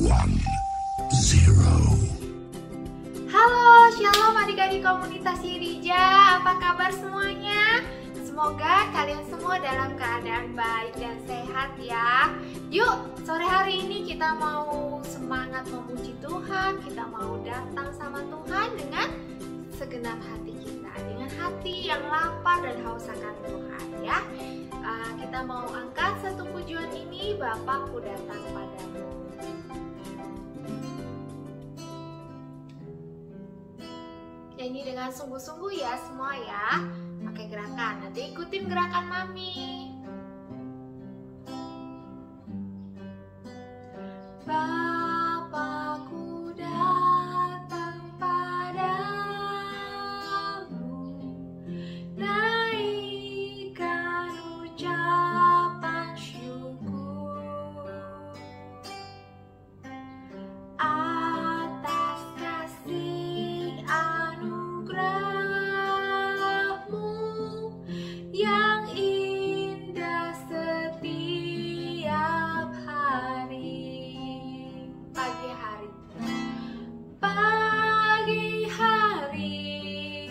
1, 0. Halo, shalom adik-adik komunitas Yirija, apa kabar semuanya? Semoga kalian semua dalam keadaan baik dan sehat ya. Yuk, sore hari ini kita mau semangat memuji Tuhan. Kita mau datang sama Tuhan dengan segenap hati kita, dengan hati yang lapar dan haus akan Tuhan ya. Kita mau angkat satu pujian ini, Bapakku datang padamu. Nyanyi dengan sungguh-sungguh ya semua ya. Pakai gerakan, nanti ikutin gerakan Mami. Bapakku datang padamu, naikkan ucapan syukur atas kasih anugerah-Mu yang indah setiap hari. Pagi hari,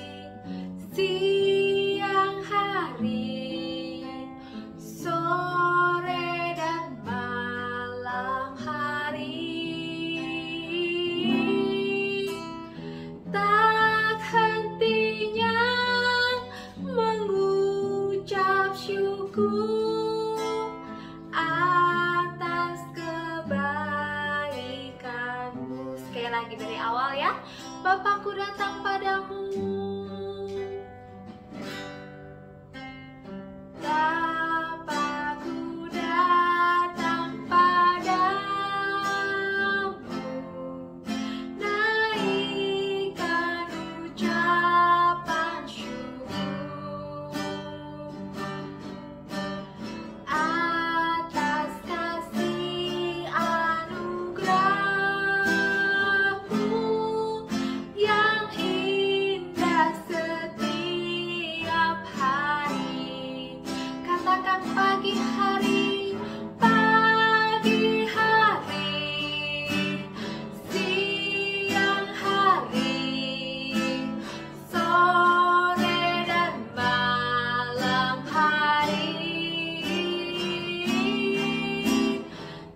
siang hari, sore dan malam hari, tak hentinya mengucap syukur atas kebaikan-Mu. Sekali lagi dari awal ya. Bapakku datang padamu. Bapakku datang padamu, naikkan ucapan syukur atas kasih anugerah-Mu yang indah setiap hari. Katakan pagi hari, pagi hari, siang hari, sore dan malam hari,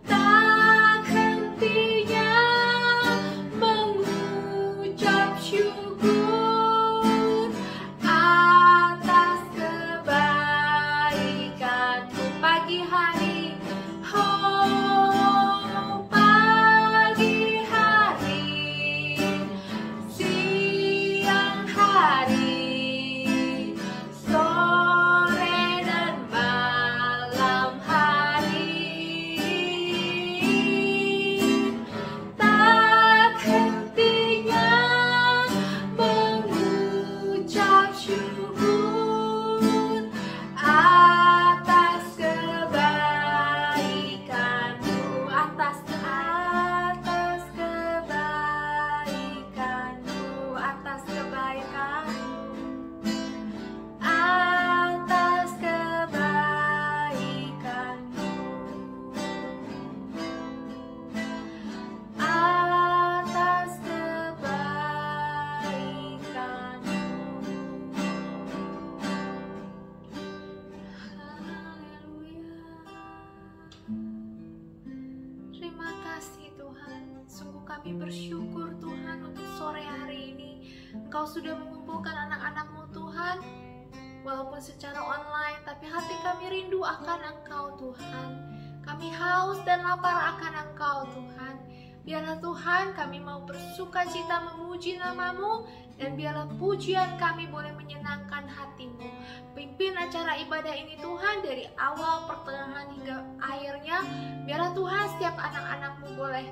tak hentinya mengucap syukur atas kebaikan-Mu. Pagi hari, oh pagi hari, siang hari, sore dan malam hari, tak hentinya mengucap syukur atas kebaikan-Mu, atas kebaikan-Mu, atas kebaikan-Mu, atas kebaikan-Mu, atas kebaikan-Mu. Haleluya. Terima kasih Tuhan. Sungguh kami bersyukur Tuhan untuk sore hari ini. Engkau sudah mengumpulkan anak-anak-Mu Tuhan. Walaupun secara online, tapi hati kami rindu akan Engkau Tuhan. Kami haus dan lapar akan Engkau Tuhan. Biarlah Tuhan kami mau bersuka cita memuji nama-Mu, dan biarlah pujian kami boleh menyenangkan hati-Mu. Pimpin acara ibadah ini Tuhan dari awal, pertengahan hingga akhirnya. Biarlah Tuhan setiap anak-anak-Mu boleh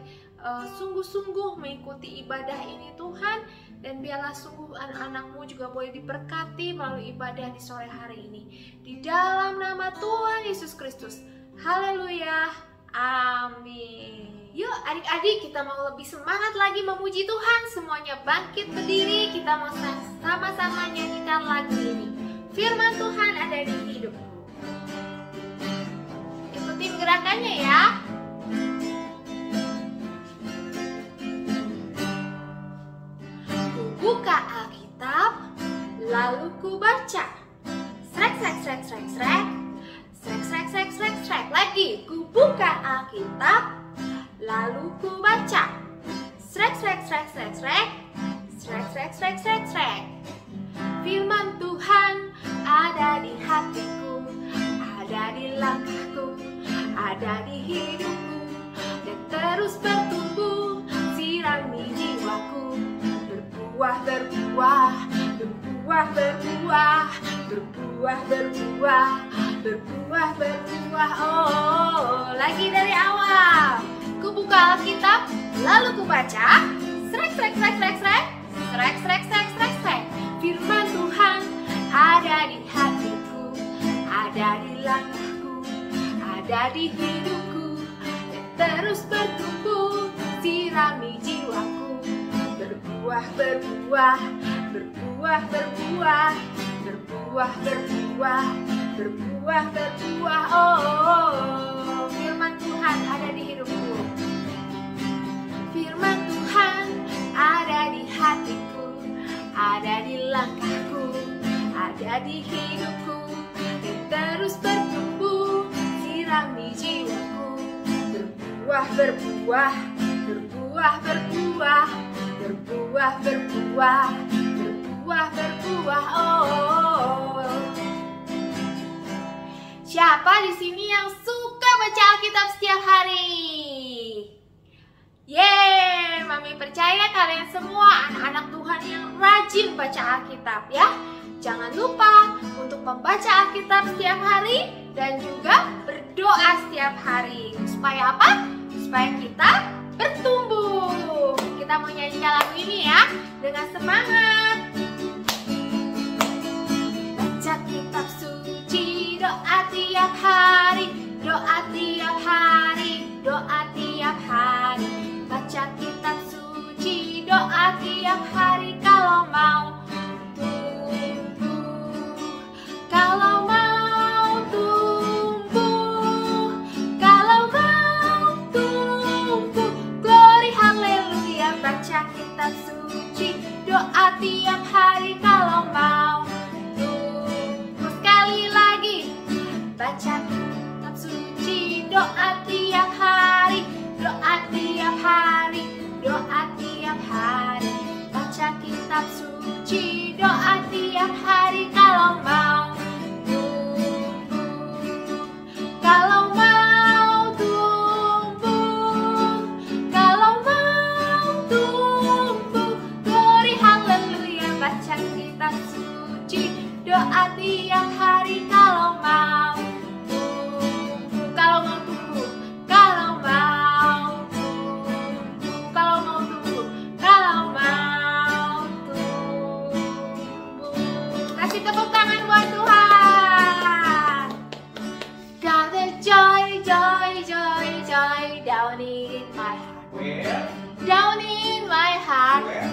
sungguh-sungguh mengikuti ibadah ini Tuhan. Dan biarlah sungguh anak-anak-Mu juga boleh diberkati melalui ibadah di sore hari ini. Di dalam nama Tuhan Yesus Kristus. Haleluya. Amin. Yuk adik-adik, kita mau lebih semangat lagi memuji Tuhan. Semuanya bangkit berdiri, kita mau sama-sama nyanyikan lagu ini. Firman Tuhan ada di hidupmu. Ikutin gerakannya ya. lalu ku baca. Srek, srek, srek, srek, srek. Srek, srek, srek, srek, srek. Lagi ku buka Alkitab, lalu ku baca. Srek, srek, srek, srek, srek. Srek, srek, srek, srek, srek. Firman Tuhan ada di hatiku, ada di langkahku, ada di hidupku, dan terus bertumbuh, sirami jiwaku. Berbuah, berbuah, berbuah, berbuah, berbuah, berbuah, berbuah, berbuah. Oh, lagi dari awal. Ku buka Alkitab, lalu ku baca. Srek, srek, srek, srek, srek. Srek, srek, srek, srek, srek. Firman Tuhan ada di hatiku, ada di langkahku, ada di hidupku, dan terus bertumbuh, sirami jiwaku. Berbuah, berbuah, berbuah, berbuah, berbuah, berbuah, berbuah, berbuah. Oh, firman Tuhan ada di hidupku. Firman Tuhan ada di hatiku, ada di langkahku, ada di hidupku, dan terus bertumbuh, sirami jiwaku. Berbuah, berbuah, berbuah, berbuah, berbuah, berbuah, berbuah, berbuah. Oh, siapa di sini yang suka baca Alkitab setiap hari? Yeay, Mami percaya kalian semua anak-anak Tuhan yang rajin baca Alkitab ya. Jangan lupa untuk membaca Alkitab setiap hari dan juga berdoa setiap hari. Supaya apa? Supaya kita bertumbuh. Kita mau nyanyikan lagu ini ya, dengan semangat. Baca kitab suci, doa tiap hari, doa tiap hari, doa tiap hari. Baca kitab suci, doa tiap hari kalau mau tumbuh, kalau mau tumbuh, kalau mau tumbuh. Glory haleluya. Baca kitab suci, doa tiap hari kalau mau tumbuh. Sekali lagi, baca kitab suci, doa tiap hari, doa tiap hari, doa tiap hari. Baca kitab suci, doa tiap hari kalau mau tumbuh, kalau mau tumbuh, kalau mau tumbuh. Glory haleluya. Baca kitab suci, doa tiap hari kalau mau tumbuh, kalau mau tumbuh, kalau mau tumbuh, kalau mau tumbuh, kalau mau tumbuh. Kasih tepuk tangan buat Tuhan. Got the joy, joy, joy, joy down in my heart. Where? Down in my heart. Where?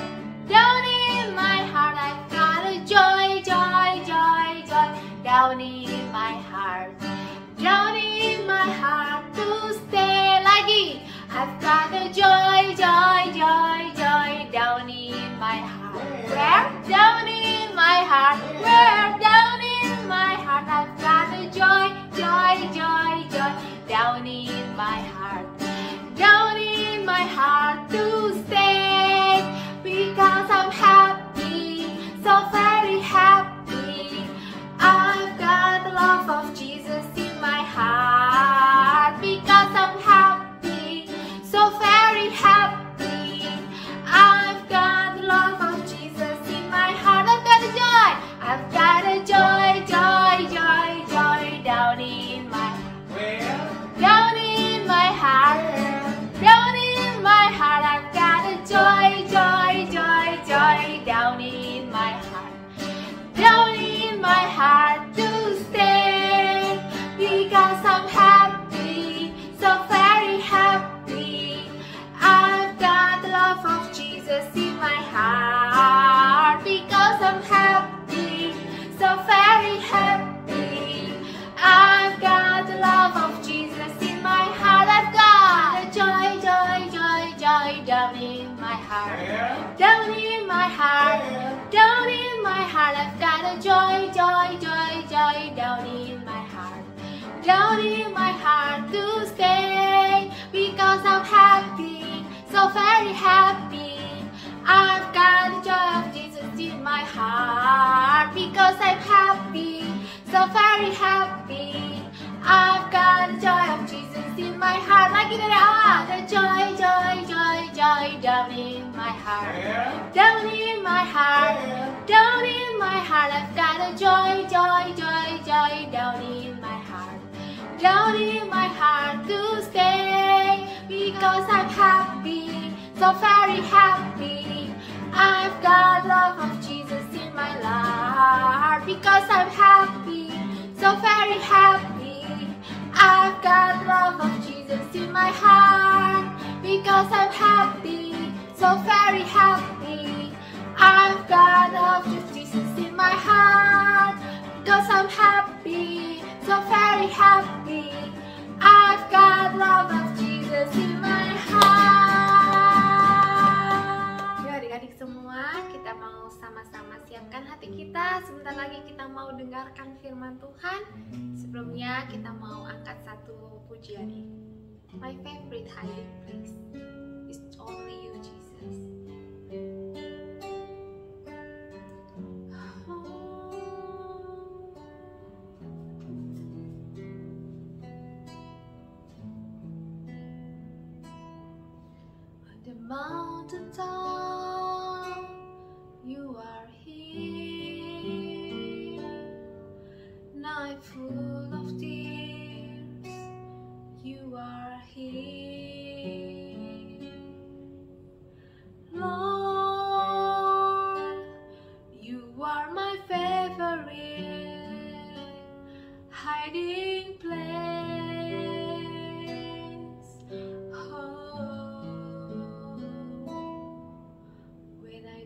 Down in my heart, I've got a joy, joy, joy, joy. Down in my heart. Down in my heart to stay. Lagi. I've got a joy, joy, joy, joy. Down in my heart. Where? Down in my heart. Where? Down in my heart. I've got a joy, joy, joy, joy. Down in my heart. Down in my heart to stay. Because I'm happy, so very happy. I've got the love of Jesus in my heart. Because I'm happy, so very happy. I've got the love of Jesus in my heart. I've got a joy. I've got a joy, joy, joy, joy down in my heart. Where? Down in my heart. Down in my heart. I've got a joy, joy, joy, joy down in my heart. Down in my heart to stay. Because I'm happy, so very happy. I've got the love of Jesus in my heart. Because I'm happy, so very happy. I've got the love of Jesus in my heart. I've got a joy, joy, joy, joy down in my heart. Where? Down in my heart. Down in my my heart, I've got a joy, joy, joy, joy down in my heart. Down in my heart to stay, because I'm happy, so very happy. I've got the joy of Jesus in my heart, because I'm happy, so very happy. I've got the joy of Jesus in my heart. Lagi dari awal, the joy, joy, joy, joy down in my heart. Down in my heart, down in my heart. I've got a joy, joy, joy, joy down in my heart. Down in my heart to stay, because I'm happy, so very happy. I've got love of Jesus in my heart, because I'm happy, so very happy. I've got love of Jesus in my heart, because I'm happy, so very happy. I've got love of Jesus in my heart, because I'm happy, so very happy. I've got love of Jesus in my heart. Yuk adik-adik semua, kita mau sama-sama siapkan hati kita. Sebentar lagi kita mau dengarkan firman Tuhan. Sebelumnya kita mau angkat satu pujian nih. My favorite hiding place is only you, Jesus. The mountain top, you are here. Night full of tears, you are here. Lord, you are my favorite hiding place.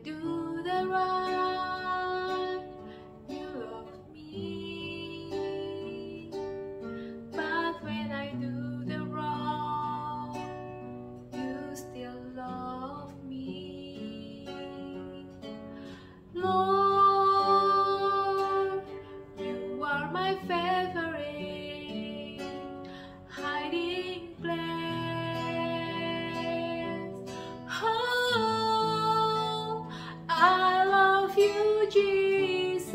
Do the right, you love me, but when I do the wrong, you still love me. Lord, you are my favorite hiding place. I love you, Jesus,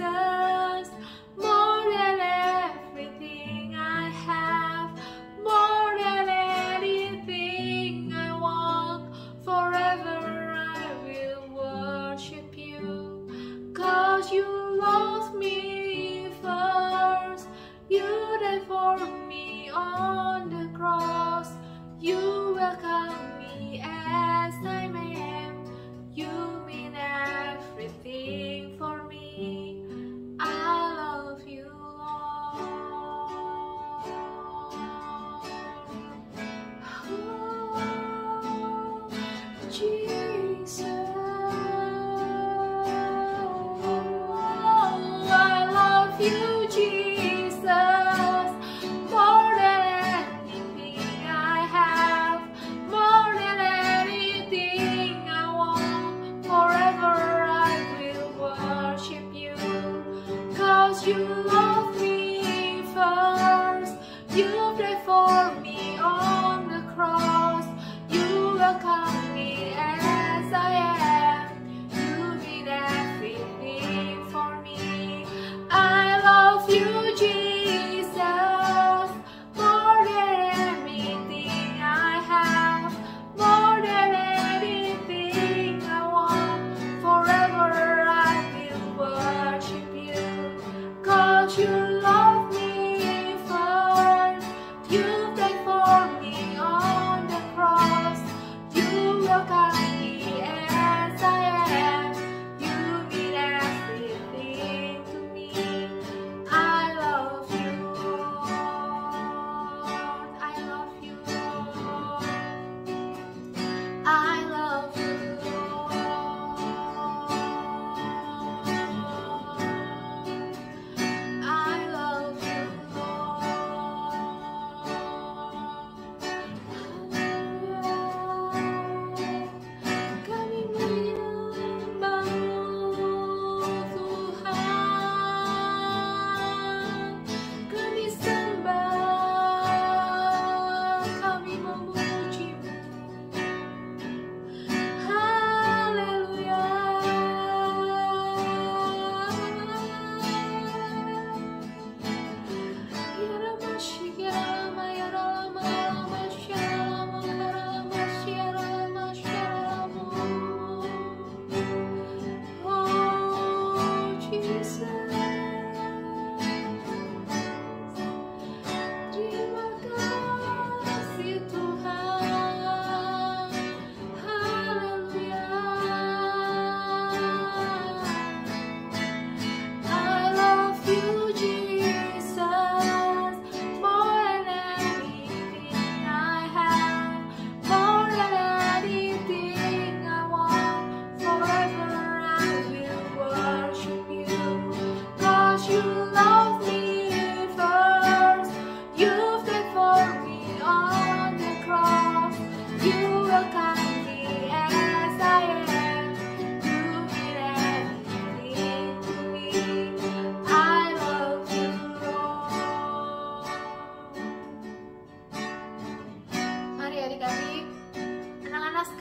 more than everything I have, more than anything I want. Forever I will worship you, 'cause you loved me first. You died for me on the cross. You welcome me as I am. You mean everything for me. I love you, Lord. Oh, Jesus, oh, I love you, Jesus, more than anything I have, more than anything I want. Forever I will worship you, 'cause you love me first. You died for me on the cross. You welcome me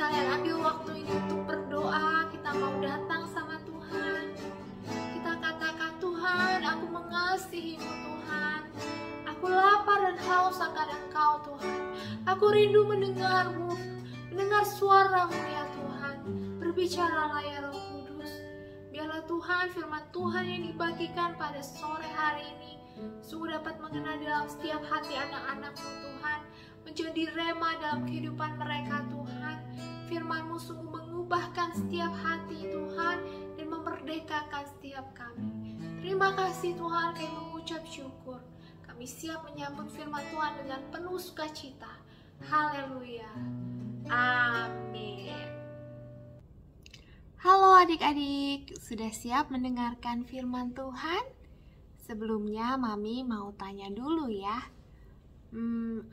sekalian ambil waktu ini untuk berdoa. Kita mau datang sama Tuhan. Kita katakan, Tuhan, aku mengasihi-Mu Tuhan. Aku lapar dan haus akan Engkau Tuhan. Aku rindu mendengar-Mu, mendengar suara-Mu ya Tuhan. Berbicaralah ya Roh Kudus. Biarlah Tuhan, firman Tuhan yang dibagikan pada sore hari ini sungguh dapat mengena dalam setiap hati anak-anak-Mu Tuhan, menjadi rema dalam kehidupan mereka Tuhan. Firman-Mu sungguh mengubahkan setiap hati Tuhan dan memerdekakan setiap kami. Terima kasih Tuhan, kami mengucap syukur. Kami siap menyambut firman Tuhan dengan penuh sukacita. Haleluya. Amin. Halo adik-adik, sudah siap mendengarkan firman Tuhan? Sebelumnya Mami mau tanya dulu ya.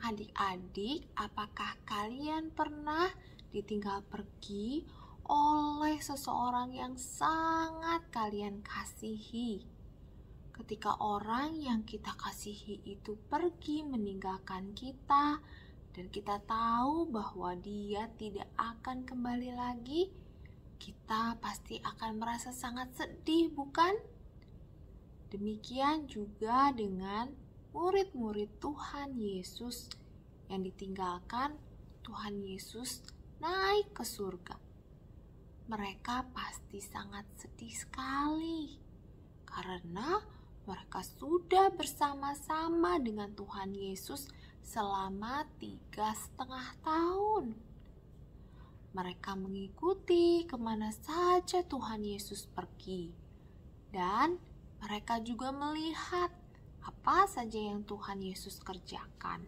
Adik-adik, apakah kalian pernah ditinggal pergi oleh seseorang yang sangat kalian kasihi? Ketika orang yang kita kasihi itu pergi meninggalkan kita dan kita tahu bahwa dia tidak akan kembali lagi, kita pasti akan merasa sangat sedih, bukan? Demikian juga dengan murid-murid Tuhan Yesus yang ditinggalkan Tuhan Yesus naik ke surga. Mereka pasti sangat sedih sekali karena mereka sudah bersama-sama dengan Tuhan Yesus selama 3,5 tahun. Mereka mengikuti kemana saja Tuhan Yesus pergi. Dan mereka juga melihat apa saja yang Tuhan Yesus kerjakan.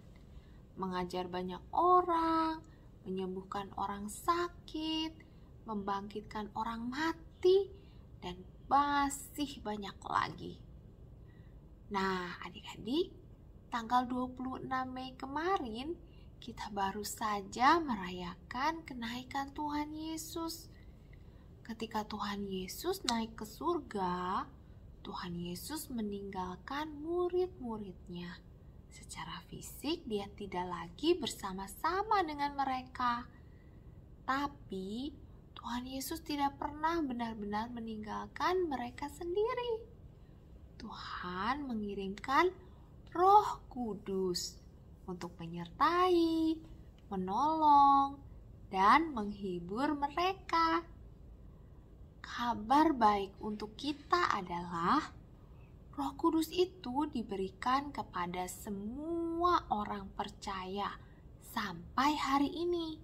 Mengajar banyak orang, menyembuhkan orang sakit, membangkitkan orang mati, dan masih banyak lagi. Nah, adik-adik, tanggal 26 Mei kemarin kita baru saja merayakan kenaikan Tuhan Yesus. Ketika Tuhan Yesus naik ke surga, Tuhan Yesus meninggalkan murid-muridnya. Secara fisik dia tidak lagi bersama-sama dengan mereka. Tapi Tuhan Yesus tidak pernah benar-benar meninggalkan mereka sendiri. Tuhan mengirimkan Roh Kudus untuk menyertai, menolong, dan menghibur mereka. Kabar baik untuk kita adalah Roh Kudus itu diberikan kepada semua orang percaya sampai hari ini.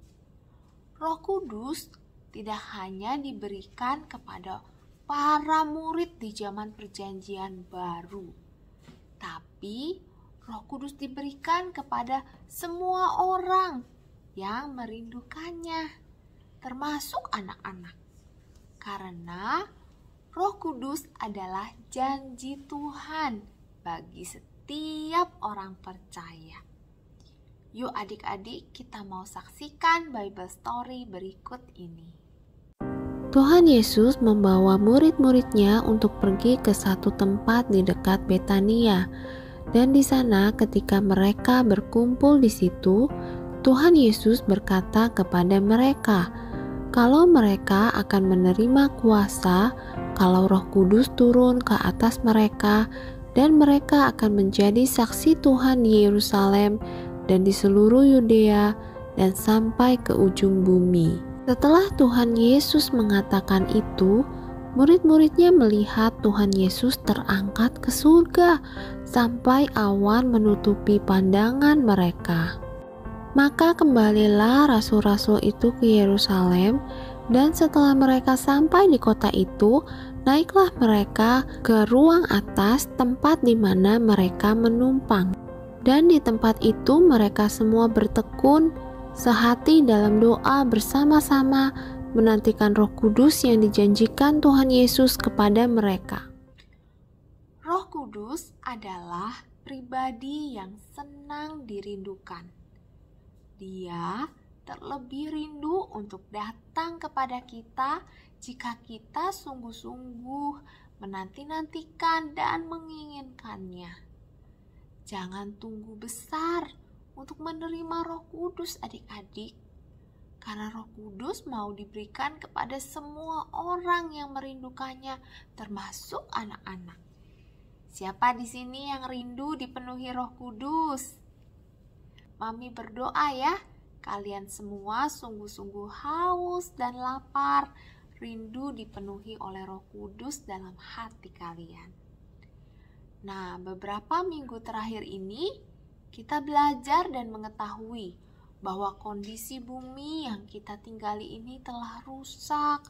Roh Kudus tidak hanya diberikan kepada para murid di zaman Perjanjian Baru, tapi Roh Kudus diberikan kepada semua orang yang merindukannya, termasuk anak-anak. Karena Roh Kudus adalah janji Tuhan bagi setiap orang percaya. Yuk adik-adik, kita mau saksikan Bible story berikut ini. Tuhan Yesus membawa murid-muridnya untuk pergi ke satu tempat di dekat Betania. Dan di sana ketika mereka berkumpul di situ, Tuhan Yesus berkata kepada mereka, kalau mereka akan menerima kuasa, kalau Roh Kudus turun ke atas mereka, dan mereka akan menjadi saksi Tuhan di Yerusalem dan di seluruh Yudea dan sampai ke ujung bumi. Setelah Tuhan Yesus mengatakan itu, murid-muridnya melihat Tuhan Yesus terangkat ke surga sampai awan menutupi pandangan mereka. Maka kembalilah rasul-rasul itu ke Yerusalem, dan setelah mereka sampai di kota itu, naiklah mereka ke ruang atas tempat di mana mereka menumpang. Dan di tempat itu mereka semua bertekun sehati dalam doa bersama-sama menantikan Roh Kudus yang dijanjikan Tuhan Yesus kepada mereka. Roh Kudus adalah pribadi yang senang dirindukan. Dia terlebih rindu untuk datang kepada kita jika kita sungguh-sungguh menanti-nantikan dan menginginkannya. Jangan tunggu besar untuk menerima Roh Kudus adik-adik, Karena Roh Kudus mau diberikan kepada semua orang yang merindukannya, termasuk anak-anak. Siapa di sini yang rindu dipenuhi Roh Kudus? Mami berdoa ya, kalian semua sungguh-sungguh haus dan lapar, rindu dipenuhi oleh Roh Kudus dalam hati kalian. Nah, beberapa minggu terakhir ini kita belajar dan mengetahui bahwa kondisi bumi yang kita tinggali ini telah rusak,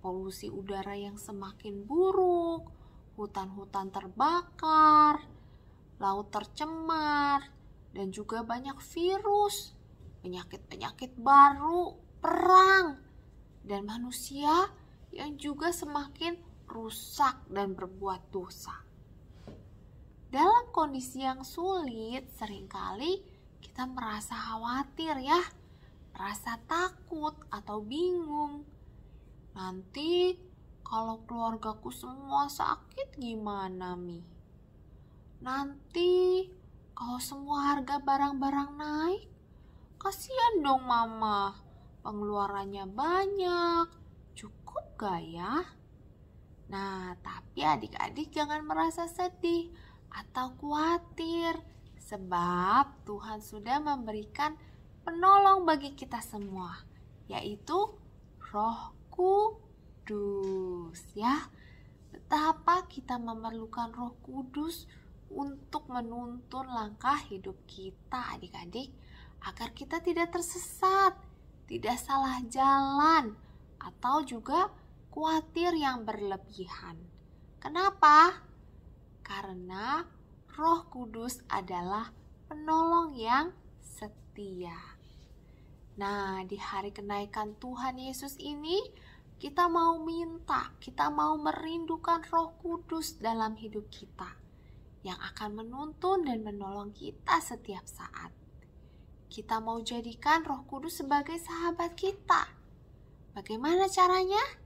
polusi udara yang semakin buruk, hutan-hutan terbakar, laut tercemar, dan juga banyak virus, penyakit-penyakit baru, perang, dan manusia yang juga semakin rusak dan berbuat dosa. Dalam kondisi yang sulit, seringkali kita merasa khawatir ya, merasa takut atau bingung. Nanti kalau keluargaku semua sakit gimana, Mi? Nanti kalau semua harga barang-barang naik, kasihan dong Mama, pengeluarannya banyak, cukup gak ya? Nah, tapi adik-adik jangan merasa sedih atau khawatir, sebab Tuhan sudah memberikan penolong bagi kita semua, yaitu Roh Kudus ya. Betapa kita memerlukan Roh Kudus untuk menuntun langkah hidup kita adik-adik, agar kita tidak tersesat, tidak salah jalan, atau juga khawatir yang berlebihan. Kenapa? Karena Roh Kudus adalah penolong yang setia. Nah, di hari kenaikan Tuhan Yesus ini, kita mau minta, kita mau merindukan Roh Kudus dalam hidup kita, yang akan menuntun dan menolong kita setiap saat. Kita mau jadikan Roh Kudus sebagai sahabat kita. Bagaimana caranya?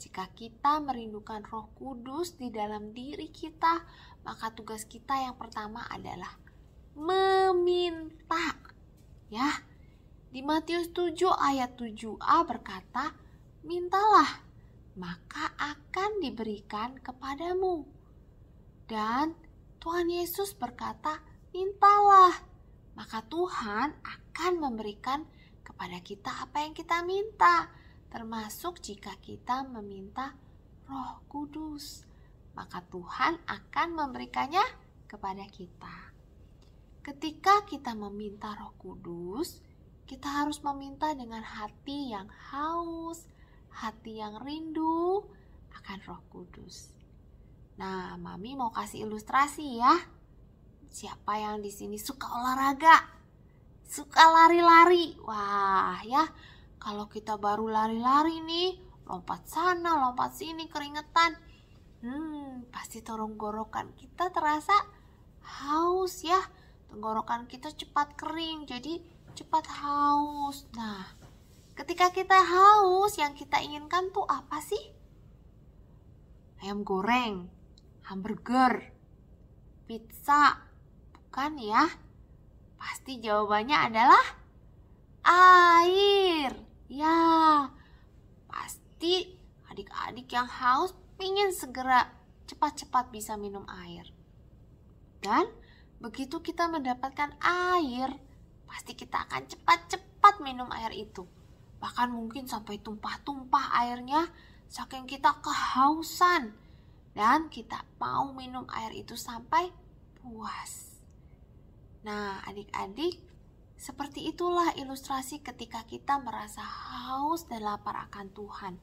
Jika kita merindukan Roh Kudus di dalam diri kita, maka tugas kita yang pertama adalah meminta. Ya, di Matius 7 ayat 7a berkata, mintalah, maka akan diberikan kepadamu. Dan Tuhan Yesus berkata, mintalah, maka Tuhan akan memberikan kepada kita apa yang kita minta. Termasuk jika kita meminta Roh Kudus, maka Tuhan akan memberikannya kepada kita. Ketika kita meminta Roh Kudus, kita harus meminta dengan hati yang haus, hati yang rindu akan Roh Kudus. Nah, Mami mau kasih ilustrasi ya. Siapa yang di sini suka olahraga? Suka lari-lari? Wah, ya. Kalau kita baru lari-lari nih, lompat sana, lompat sini, keringetan. Pasti tenggorokan kita terasa haus ya. Tenggorokan kita cepat kering, jadi cepat haus. Nah, ketika kita haus, yang kita inginkan tuh apa sih? Ayam goreng, hamburger, pizza, bukan ya? Pasti jawabannya adalah air. Ya, pasti adik-adik yang haus ingin segera cepat-cepat bisa minum air. Dan begitu kita mendapatkan air, pasti kita akan cepat-cepat minum air itu. Bahkan mungkin sampai tumpah-tumpah airnya, saking kita kehausan. Dan kita mau minum air itu sampai puas. Nah, adik-adik, seperti itulah ilustrasi ketika kita merasa haus dan lapar akan Tuhan.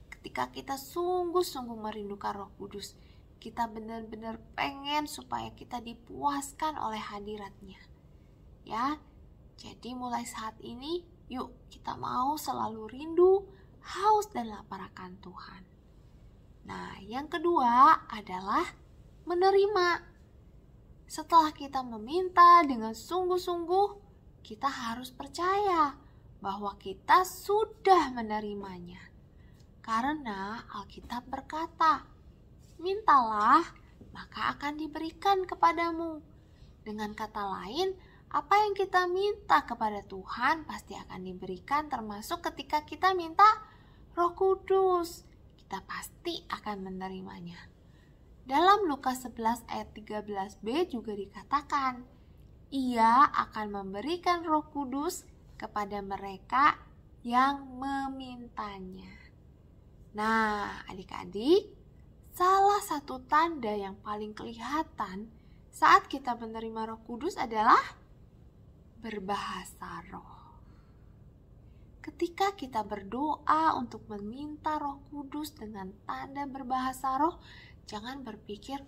Ketika kita sungguh-sungguh merindukan Roh Kudus, kita benar-benar pengen supaya kita dipuaskan oleh hadirat-Nya. Ya, jadi mulai saat ini, yuk kita mau selalu rindu, haus dan lapar akan Tuhan. Nah, yang kedua adalah menerima. Setelah kita meminta dengan sungguh-sungguh, kita harus percaya bahwa kita sudah menerimanya. Karena Alkitab berkata, mintalah, maka akan diberikan kepadamu. Dengan kata lain, Apa yang kita minta kepada Tuhan pasti akan diberikan, termasuk ketika kita minta Roh Kudus. Kita pasti akan menerimanya. Dalam Lukas 11 ayat 13b juga dikatakan, Ia akan memberikan Roh Kudus kepada mereka yang memintanya. Nah, adik-adik, salah satu tanda yang paling kelihatan saat kita menerima Roh Kudus adalah berbahasa roh. Ketika kita berdoa untuk meminta Roh Kudus dengan tanda berbahasa roh, jangan berpikir,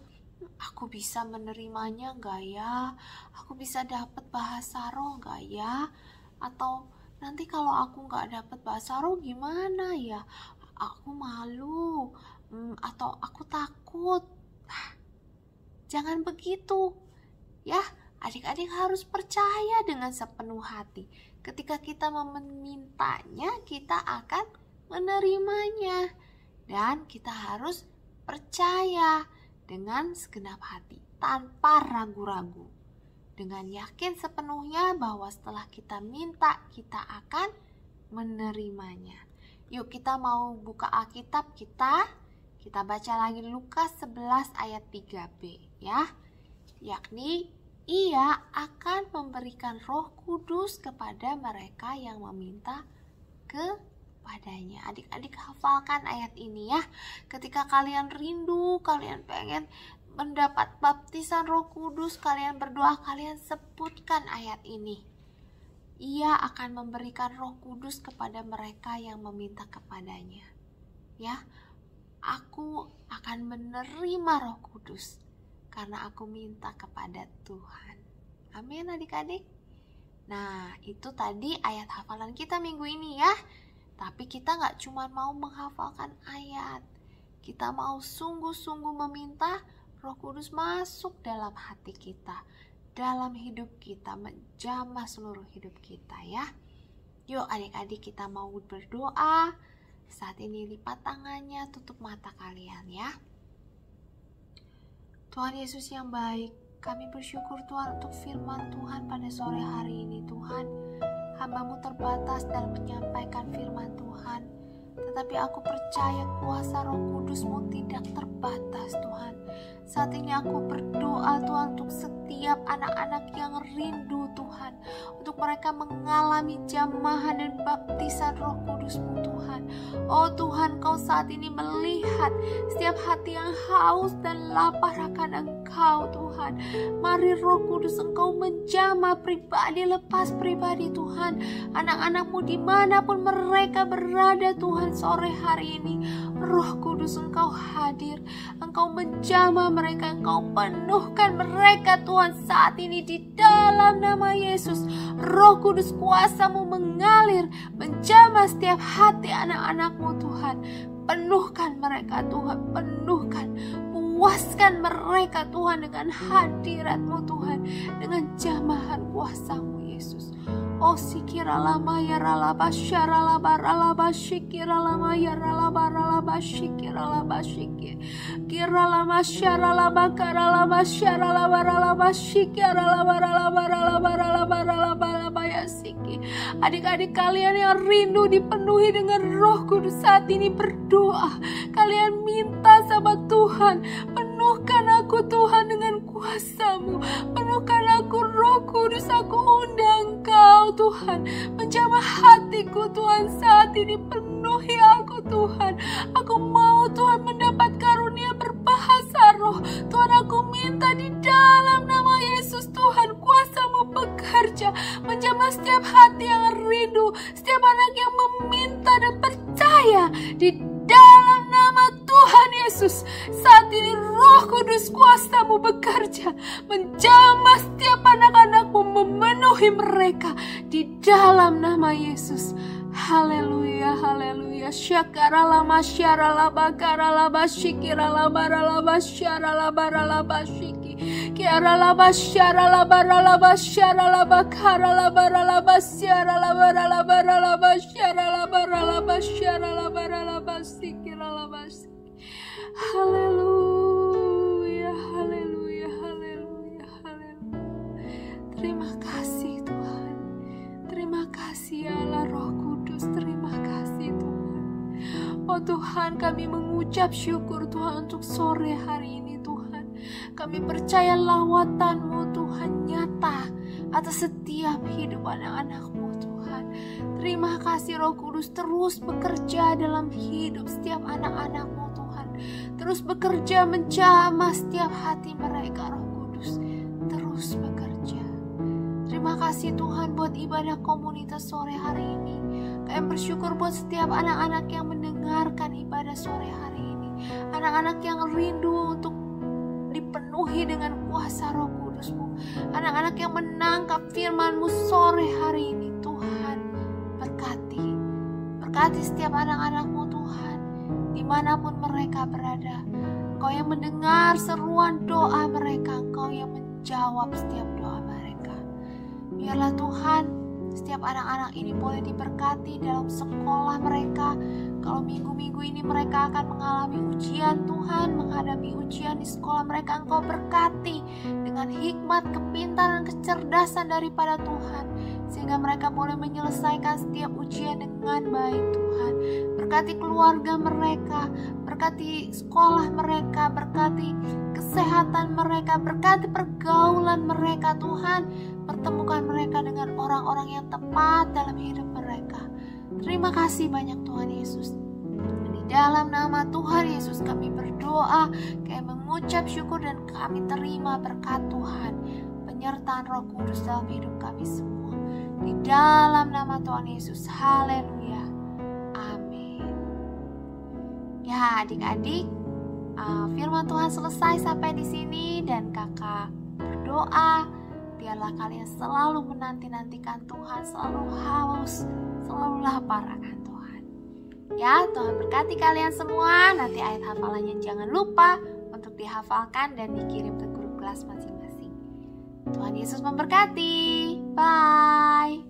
aku bisa menerimanya enggak ya? Aku bisa dapat bahasa roh enggak ya? Atau nanti kalau aku enggak dapat bahasa roh gimana ya? Aku malu, atau aku takut. Jangan begitu. Ya, adik-adik harus percaya dengan sepenuh hati. Ketika kita memintanya, kita akan menerimanya. Dan kita harus percaya dengan segenap hati, tanpa ragu-ragu. Dengan yakin sepenuhnya bahwa setelah kita minta, kita akan menerimanya. Yuk kita mau buka Alkitab kita baca lagi Lukas 11 ayat 3b ya. Yakni Ia akan memberikan Roh Kudus kepada mereka yang meminta kepadanya. Adik-adik hafalkan ayat ini ya. Ketika kalian rindu, kalian pengen mendapat baptisan Roh Kudus, kalian berdoa, kalian sebutkan ayat ini. Ia akan memberikan Roh Kudus kepada mereka yang meminta kepadanya. Ya, aku akan menerima Roh Kudus karena aku minta kepada Tuhan. Amin adik-adik. Nah, itu tadi ayat hafalan kita minggu ini ya. Tapi kita gak cuma mau menghafalkan ayat. Kita mau sungguh-sungguh meminta Roh Kudus masuk dalam hati kita, dalam hidup kita, menjamah seluruh hidup kita ya. Yuk adik-adik kita mau berdoa. Saat ini lipat tangannya, tutup mata kalian ya. Tuhan Yesus yang baik, kami bersyukur Tuhan untuk firman Tuhan pada sore hari ini Tuhan. Hamba-Mu terbatas dalam menyampaikan firman Tuhan, tetapi aku percaya kuasa Roh Kudus-Mu tidak terbatas Tuhan. Saat ini aku berdoa Tuhan untuk setiap anak-anak yang rindu Tuhan, untuk mereka mengalami jamahan dan baptisan Roh Kudus-Mu Tuhan. Oh Tuhan, Kau saat ini melihat setiap hati yang haus dan lapar akan Engkau Tuhan. Mari Roh Kudus Engkau menjamah pribadi lepas pribadi Tuhan. Anak-anak-Mu dimanapun mereka berada Tuhan sore hari ini, Roh Kudus Engkau hadir. Engkau menjamah mereka, Engkau penuhkan mereka Tuhan saat ini di dalam nama Yesus. Roh Kudus kuasa-Mu mengalir, menjamah setiap hati anak-anak-Mu Tuhan. Penuhkan mereka Tuhan, penuhkan, puaskan mereka Tuhan dengan hadirat-Mu Tuhan, dengan jamahan kuasa-Mu Yesus. Oh sikira lama ya ralaba syara laba ralaba syikira lama ya ralaba ralaba syikira laba syikir kira lama syara laba kara laba syara laba ralaba syikira laba ralaba ralaba ralaba ralaba ralaba ya siki. Adik-adik kalian yang rindu dipenuhi dengan Roh Kudus saat ini berdoa. Kalian minta sama Tuhan, penuhkan aku Tuhan dengan kuasa-Mu, penuhkan aku Roh Kudus, aku undang Kau Tuhan, menjamah hatiku Tuhan saat ini, penuhi aku Tuhan. Aku mau Tuhan mendapat karunia berbahasa roh Tuhan. Aku minta di dalam nama Yesus Tuhan, kuasa-Mu bekerja, menjamah setiap hati yang rindu, setiap anak yang meminta dan percaya di dalam nama Tuhan Yesus. Saat ini Roh Kudus kuasa-Mu bekerja, menjamah setiap anak-anak-Mu, memenuhi mereka di dalam nama Yesus. Haleluya, haleluya. Syakara lama syara laba kara laba syikira laba ralaba syara laba ralaba syiki. Kiara laba syara laba ralaba syara laba kara laba ralaba syara laba ralaba ralaba syara laba ralaba syara laba ralaba syikira laba syiki. Haleluya, haleluya, haleluya, haleluya. Terima kasih Oh Tuhan, kami mengucap syukur Tuhan untuk sore hari ini Tuhan. Kami percaya lawatan-Mu Tuhan nyata atas setiap hidup anak-anak-Mu Tuhan. Terima kasih Roh Kudus, terus bekerja dalam hidup setiap anak-anak-Mu Tuhan. Terus bekerja menjamah setiap hati mereka Roh Kudus. Terus bekerja. Terima kasih Tuhan buat ibadah komunitas sore hari ini. Kami bersyukur buat setiap anak-anak yang mendengarkan ibadah sore hari ini. Anak-anak yang rindu untuk dipenuhi dengan kuasa Roh Kudus-Mu. Anak-anak yang menangkap firman-Mu sore hari ini. Tuhan, berkati. Berkati setiap anak-anak-Mu Tuhan. Dimanapun mereka berada. Engkau yang mendengar seruan doa mereka. Engkau yang menjawab setiap doa mereka. Biarlah Tuhan, setiap anak-anak ini boleh diberkati dalam sekolah mereka. Kalau minggu-minggu ini mereka akan mengalami ujian Tuhan, menghadapi ujian di sekolah mereka, Engkau berkati dengan hikmat, kepintaran, kecerdasan daripada Tuhan. Sehingga mereka boleh menyelesaikan setiap ujian dengan baik Tuhan. Berkati keluarga mereka, berkati sekolah mereka, berkati kesehatan mereka, berkati pergaulan mereka Tuhan. Pertemukan mereka dengan orang-orang yang tepat dalam hidup mereka. Terima kasih banyak Tuhan Yesus. Di dalam nama Tuhan Yesus kami berdoa, kami mengucap syukur dan kami terima berkat Tuhan, penyertaan Roh Kudus dalam hidup kami semua. Di dalam nama Tuhan Yesus, haleluya, amin. Ya adik-adik, firman Tuhan selesai sampai di sini dan kakak berdoa. Biarlah kalian selalu menanti-nantikan Tuhan, selalu haus, selalu lapar akan Tuhan. Ya, Tuhan berkati kalian semua. Nanti ayat hafalannya jangan lupa untuk dihafalkan dan dikirim ke grup kelas masing-masing. Tuhan Yesus memberkati. Bye.